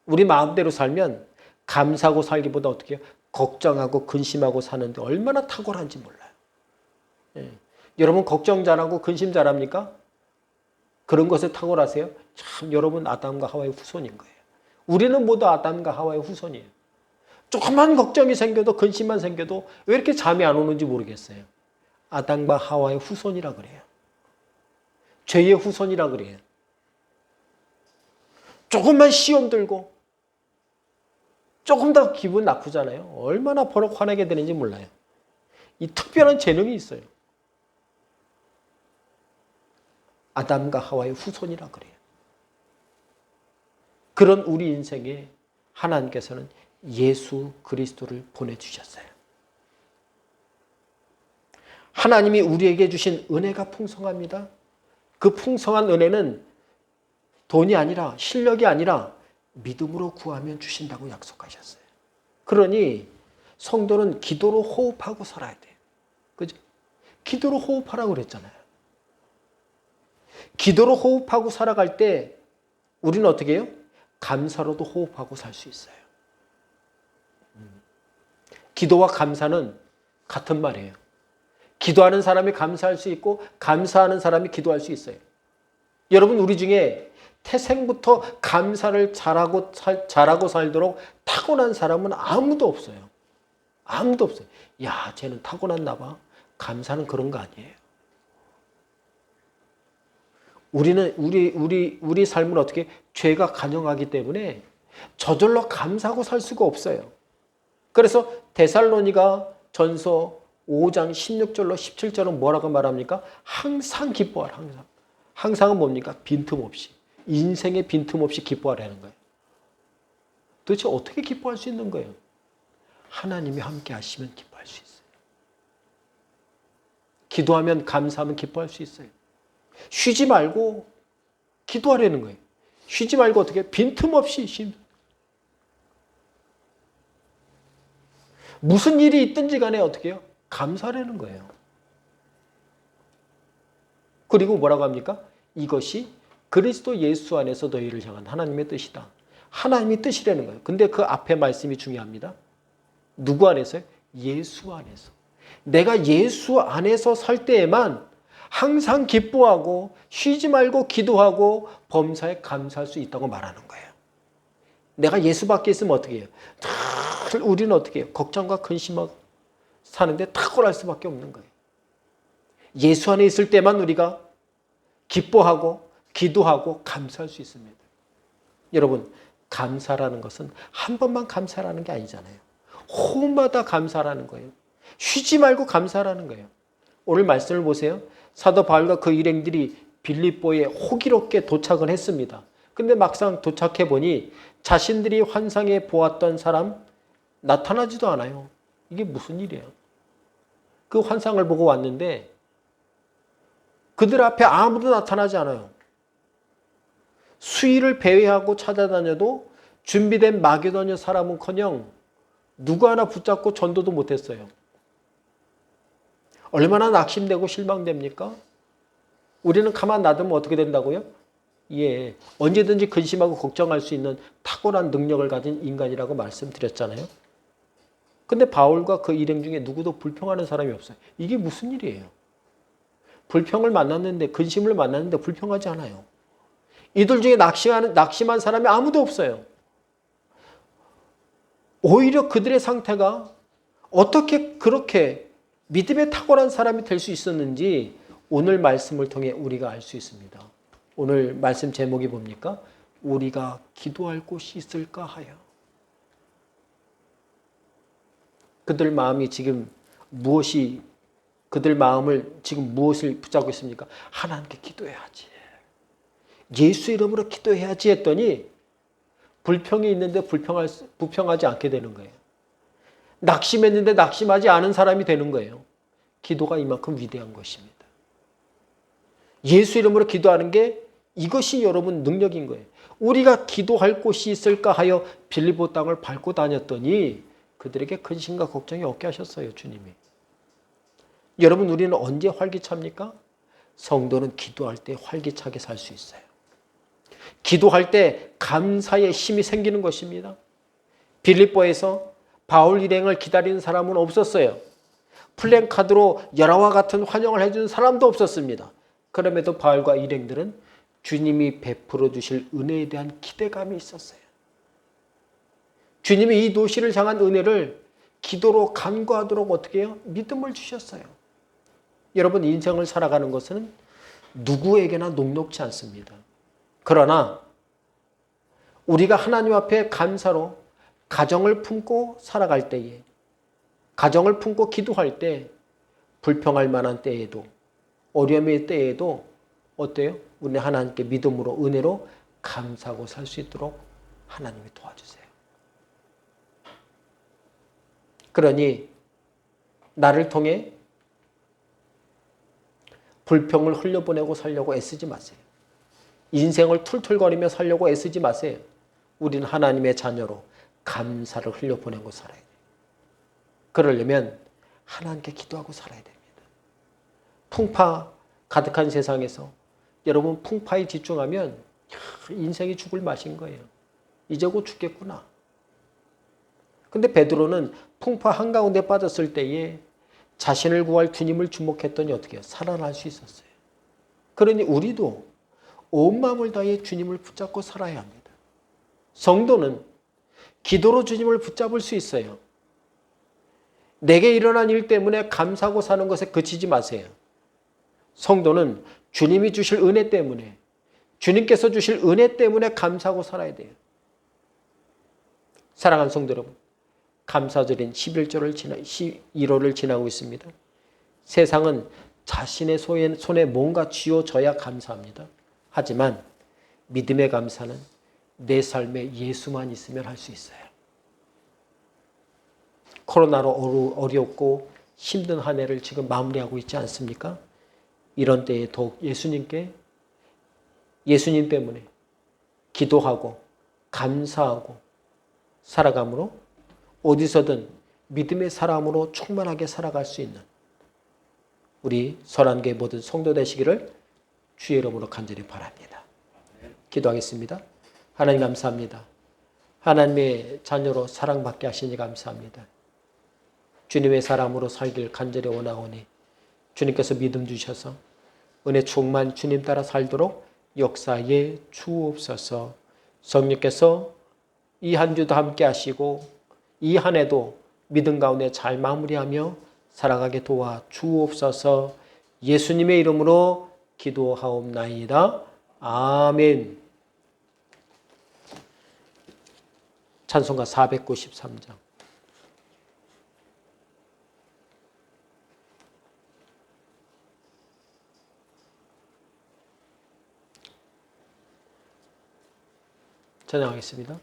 우리 마음대로 살면 감사하고 살기보다 어떻게 해요? 걱정하고 근심하고 사는데 얼마나 탁월한지 몰라요. 예. 여러분 걱정 잘하고 근심 잘합니까? 그런 것에 탁월하세요? 참 여러분 아담과 하와의 후손인 거예요. 우리는 모두 아담과 하와의 후손이에요. 조금만 걱정이 생겨도 근심만 생겨도 왜 이렇게 잠이 안 오는지 모르겠어요. 아담과 하와의 후손이라 그래요. 죄의 후손이라 그래요. 조금만 시험 들고 조금 더 기분 나쁘잖아요. 얼마나 버럭 화내게 되는지 몰라요. 이 특별한 재능이 있어요. 아담과 하와의 후손이라 그래요. 그런 우리 인생에 하나님께서는 예수 그리스도를 보내주셨어요. 하나님이 우리에게 주신 은혜가 풍성합니다. 그 풍성한 은혜는 돈이 아니라 실력이 아니라 믿음으로 구하면 주신다고 약속하셨어요. 그러니 성도는 기도로 호흡하고 살아야 돼요. 그죠? 기도로 호흡하라고 그랬잖아요. 기도로 호흡하고 살아갈 때 우리는 어떻게 해요? 감사로도 호흡하고 살 수 있어요. 기도와 감사는 같은 말이에요. 기도하는 사람이 감사할 수 있고 감사하는 사람이 기도할 수 있어요. 여러분 우리 중에 태생부터 감사를 잘하고 살도록 타고난 사람은 아무도 없어요. 아무도 없어요. 야, 쟤는 타고났나 봐. 감사는 그런 거 아니에요. 우리 삶은 어떻게 죄가 간영하기 때문에 저절로 감사하고 살 수가 없어요. 그래서 데살로니가 전서 5장 16절로 17절은 뭐라고 말합니까? 항상 기뻐하라. 항상. 항상은 뭡니까? 빈틈없이. 인생에 빈틈없이 기뻐하라는 거예요. 도대체 어떻게 기뻐할 수 있는 거예요? 하나님이 함께 하시면 기뻐할 수 있어요. 기도하면 감사하면 기뻐할 수 있어요. 쉬지 말고 기도하라는 거예요. 쉬지 말고 어떻게 빈틈없이 무슨 일이 있든지 간에 어떻게 해요? 감사하라는 거예요. 그리고 뭐라고 합니까? 이것이 그리스도 예수 안에서 너희를 향한 하나님의 뜻이다. 하나님의 뜻이라는 거예요. 근데 그 앞에 말씀이 중요합니다. 누구 안에서요? 예수 안에서. 내가 예수 안에서 살 때에만 항상 기뻐하고 쉬지 말고 기도하고 범사에 감사할 수 있다고 말하는 거예요. 내가 예수 밖에 있으면 어떻게 해요? 우리는 어떻게 해요? 걱정과 근심하고 사는데 탁월할 수밖에 없는 거예요. 예수 안에 있을 때만 우리가 기뻐하고 기도하고 감사할 수 있습니다. 여러분, 감사라는 것은 한 번만 감사라는 게 아니잖아요. 호흡마다 감사라는 거예요. 쉬지 말고 감사라는 거예요. 오늘 말씀을 보세요. 사도 바울과 그 일행들이 빌립보에 호기롭게 도착을 했습니다. 근데 막상 도착해 보니 자신들이 환상에 보았던 사람 나타나지도 않아요. 이게 무슨 일이에요? 그 환상을 보고 왔는데 그들 앞에 아무도 나타나지 않아요. 수위를 배회하고 찾아다녀도 준비된 마게도냐 사람은커녕 누구 하나 붙잡고 전도도 못했어요. 얼마나 낙심되고 실망됩니까? 우리는 가만 놔두면 어떻게 된다고요? 예, 언제든지 근심하고 걱정할 수 있는 탁월한 능력을 가진 인간이라고 말씀드렸잖아요. 근데 바울과 그 일행 중에 누구도 불평하는 사람이 없어요. 이게 무슨 일이에요? 불평을 만났는데, 근심을 만났는데 불평하지 않아요. 이들 중에 낙심한 사람이 아무도 없어요. 오히려 그들의 상태가 어떻게 그렇게 믿음에 탁월한 사람이 될 수 있었는지 오늘 말씀을 통해 우리가 알 수 있습니다. 오늘 말씀 제목이 뭡니까? 우리가 기도할 곳이 있을까 하여. 그들 마음이 지금 그들 마음을 지금 무엇을 붙잡고 있습니까? 하나님께 기도해야지. 예수 이름으로 기도해야지 했더니 불평이 있는데 불평하지 않게 되는 거예요. 낙심했는데 낙심하지 않은 사람이 되는 거예요. 기도가 이만큼 위대한 것입니다. 예수 이름으로 기도하는 게 이것이 여러분 능력인 거예요. 우리가 기도할 곳이 있을까 하여 빌립보 땅을 밟고 다녔더니 그들에게 근심과 걱정이 없게 하셨어요, 주님이. 여러분, 우리는 언제 활기찹니까? 성도는 기도할 때 활기차게 살 수 있어요. 기도할 때 감사의 힘이 생기는 것입니다. 빌립보에서 바울 일행을 기다리는 사람은 없었어요. 플랜카드로 열화와 같은 환영을 해주는 사람도 없었습니다. 그럼에도 바울과 일행들은 주님이 베풀어 주실 은혜에 대한 기대감이 있었어요. 주님이 이 도시를 향한 은혜를 기도로 간구하도록 어떻게 해요? 믿음을 주셨어요. 여러분, 인생을 살아가는 것은 누구에게나 녹록지 않습니다. 그러나 우리가 하나님 앞에 감사로 가정을 품고 살아갈 때에, 가정을 품고 기도할 때, 불평할 만한 때에도, 어려움의 때에도 어때요? 우리는 하나님께 믿음으로, 은혜로 감사하고 살 수 있도록 하나님이 도와주세요. 그러니 나를 통해 불평을 흘려보내고 살려고 애쓰지 마세요. 인생을 툴툴거리며 살려고 애쓰지 마세요. 우리는 하나님의 자녀로 감사를 흘려보내고 살아야 돼요. 그러려면 하나님께 기도하고 살아야 됩니다. 풍파 가득한 세상에서 여러분 풍파에 집중하면 인생이 죽을 맛인 거예요. 이제 곧 죽겠구나. 근데 베드로는 풍파 한가운데 빠졌을 때에 자신을 구할 주님을 주목했더니 어떻게 해요? 살아날 수 있었어요. 그러니 우리도 온 마음을 다해 주님을 붙잡고 살아야 합니다. 성도는 기도로 주님을 붙잡을 수 있어요. 내게 일어난 일 때문에 감사하고 사는 것에 그치지 마세요. 성도는 주님이 주실 은혜 때문에, 주님께서 주실 은혜 때문에 감사하고 살아야 돼요. 사랑하는 성도 여러분, 감사절인 11월을 지나고 있습니다. 세상은 자신의 손에 뭔가 쥐어져야 감사합니다. 하지만 믿음의 감사는 내 삶에 예수만 있으면 할 수 있어요. 코로나로 어렵고 힘든 한 해를 지금 마무리하고 있지 않습니까? 이런 때에 더욱 예수님 때문에 기도하고 감사하고 살아감으로 어디서든 믿음의 사람으로 충만하게 살아갈 수 있는 우리 설한교회 모든 성도 되시기를 주의 이름으로 간절히 바랍니다. 기도하겠습니다. 하나님 감사합니다. 하나님의 자녀로 사랑받게 하시니 감사합니다. 주님의 사람으로 살길 간절히 원하오니 주님께서 믿음 주셔서 은혜 충만 주님 따라 살도록 역사에 주옵소서. 성령께서 이 한 주도 함께 하시고 이 한 해도 믿음 가운데 잘 마무리하며 살아가게 도와 주옵소서. 예수님의 이름으로 기도하옵나이다. 아멘. 찬송가 493장. 찬양하겠습니다.